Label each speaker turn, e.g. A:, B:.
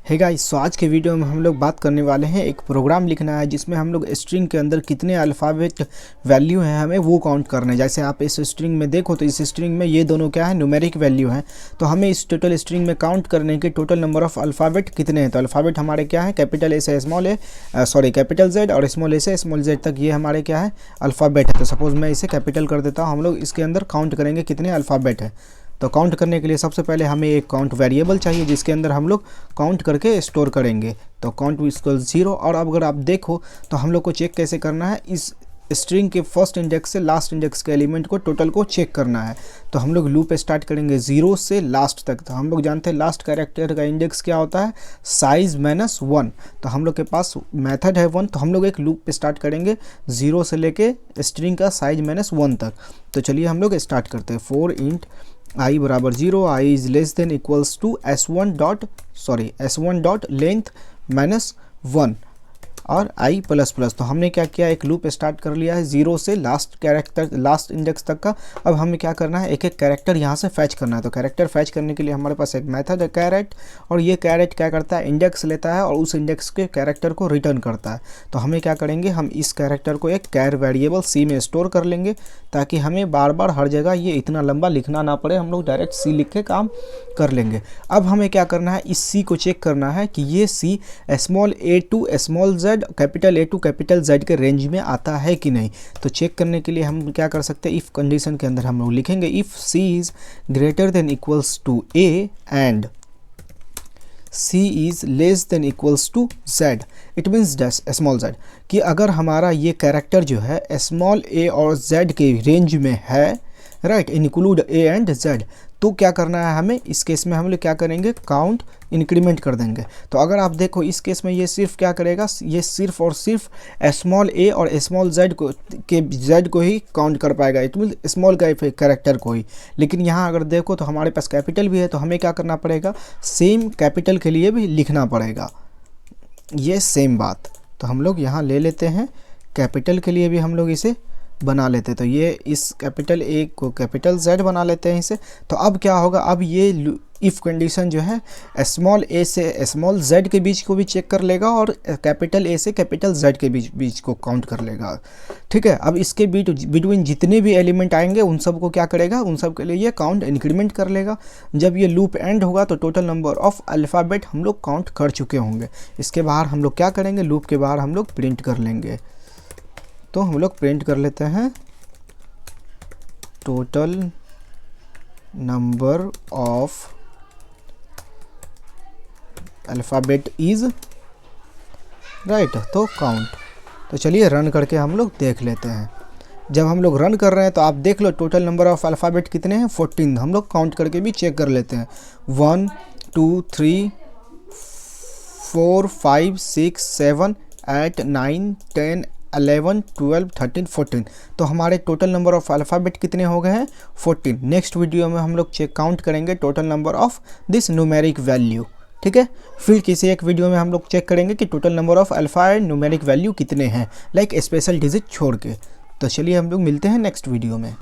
A: Hey guys, सो आज के video में हम लोग बात करने वाले हैं। एक प्रोग्राम लिखना है जिसमें हम लोग स्ट्रिंग के अंदर कितने अल्फ़ाबेट वैल्यू हैं हमें वो काउंट करना है। जैसे आप इस स्ट्रिंग में देखो तो इस स्ट्रिंग में ये दोनों क्या है, न्यूमेरिक वैल्यू हैं। तो हमें इस टोटल स्ट्रिंग में काउंट करने के टोटल नंबर ऑफ अल्फ़ाबेट कितने हैं। तो अल्फ़ाबेट हमारे क्या है, कैपिटल ए से स्मॉल ए कैपिटल जेड और स्मॉल ए से स्मॉल जेड तक ये हमारे क्या है, अल्फ़ाबेट है। तो सपोज़ मैं इसे कैपिटल कर देता हूँ। हम लोग इसके अंदर काउंट करेंगे कितने अल्फ़ाबेट है। तो काउंट करने के लिए सबसे पहले हमें एक काउंट वेरिएबल चाहिए जिसके अंदर हम लोग काउंट करके स्टोर करेंगे। तो काउंट इक्वल 0। और अब अगर आप देखो तो हम लोग को चेक कैसे करना है, इस स्ट्रिंग के फर्स्ट इंडेक्स से लास्ट इंडेक्स के एलिमेंट को टोटल को चेक करना है। तो हम लोग लूप स्टार्ट करेंगे 0 से लास्ट तक। तो हम लोग जानते हैं लास्ट कैरेक्टर का इंडेक्स क्या होता है, साइज -1। तो हम लोग के पास मेथड है 1। तो हम लोग एक लूप स्टार्ट करेंगे 0 से लेके स्ट्रिंग का साइज -1 तक। तो चलिए हम लोग स्टार्ट करते हैं। फॉर इंट I बराबर 0, I is less than equals to S1 dot length -1 और I प्लस प्लस। तो हमने क्या किया, एक लूप स्टार्ट कर लिया है 0 से लास्ट इंडेक्स तक का। अब हमें क्या करना है, एक एक कैरेक्टर यहाँ से फैच करना है। तो कैरेक्टर फैच करने के लिए हमारे पास एक मेथड है कैरेट, और ये कैरेट क्या करता है, इंडेक्स लेता है और उस इंडेक्स के कैरेक्टर को रिटर्न करता है। तो हमें क्या करेंगे, हम इस कैरेक्टर को एक कैर वेरिएबल सी में स्टोर कर लेंगे ताकि हमें बार बार हर जगह ये इतना लंबा लिखना ना पड़े। हम लोग डायरेक्ट सी लिख के काम कर लेंगे। अब हमें क्या करना है, इस सी को चेक करना है कि ये c small a to small z capital A to capital Z के रेंज में आता है कि नहीं। तो चेक करने के लिए हम क्या कर सकते हैं, इफ़ कंडीशन के अंदर हम लोग लिखेंगे if C is greater than equals to A and C is less than equals to Z, it means dash small Z, कि अगर हमारा ये कैरेक्टर जो है स्मॉल ए और जेड के रेंज में है, right, include A and Z, तो क्या करना है हमें, इस केस में हम लोग क्या करेंगे, काउंट इंक्रीमेंट कर देंगे। तो अगर आप देखो इस केस में ये सिर्फ क्या करेगा, ये सिर्फ और सिर्फ स्मॉल ए और स्मॉल जेड को ही काउंट कर पाएगा, इट मीन स्मॉल कैरेक्टर को ही। लेकिन यहाँ अगर देखो तो हमारे पास कैपिटल भी है, तो हमें क्या करना पड़ेगा, सेम कैपिटल के लिए भी लिखना पड़ेगा, ये सेम बात। तो हम लोग यहाँ ले लेते हैं, कैपिटल के लिए भी हम लोग इसे बना लेते हैं। तो ये इस कैपिटल ए को कैपिटल जेड बना लेते हैं इसे। तो अब क्या होगा, अब ये इफ़ कंडीशन जो है स्मॉल ए से स्मॉल जेड के बीच को भी चेक कर लेगा और कैपिटल ए से कैपिटल जेड के बीच को काउंट कर लेगा। ठीक है, अब इसके बिटवीन जितने भी एलिमेंट आएंगे उन सब को क्या करेगा, उन सब के लिए ये काउंट इंक्रीमेंट कर लेगा। जब ये लूप एंड होगा तो टोटल नंबर ऑफ अल्फ़ाबेट हम लोग काउंट कर चुके होंगे। इसके बाहर हम लोग क्या करेंगे, लूप के बाहर हम लोग प्रिंट कर लेंगे। तो हम लोग प्रिंट कर लेते हैं total number of alphabet is right, तो काउंट। तो चलिए रन करके हम लोग देख लेते हैं। जब हम लोग रन कर रहे हैं तो आप देख लो टोटल नंबर ऑफ अल्फ़ाबेट कितने हैं, 14। हम लोग काउंट करके भी चेक कर लेते हैं। 1 2 3 4 5 6 7 8 9 10 11 12 13 14। तो हमारे टोटल नंबर ऑफ अल्फ़ाबेट कितने हो गए हैं, 14। नेक्स्ट वीडियो में हम लोग काउंट करेंगे total number of this numeric value. ठीक है, फिर किसी एक वीडियो में हम लोग चेक करेंगे कि total number of alpha and numeric value कितने हैं, लाइक स्पेशल डिजिट छोड़ के। तो चलिए हम लोग मिलते हैं नेक्स्ट वीडियो में।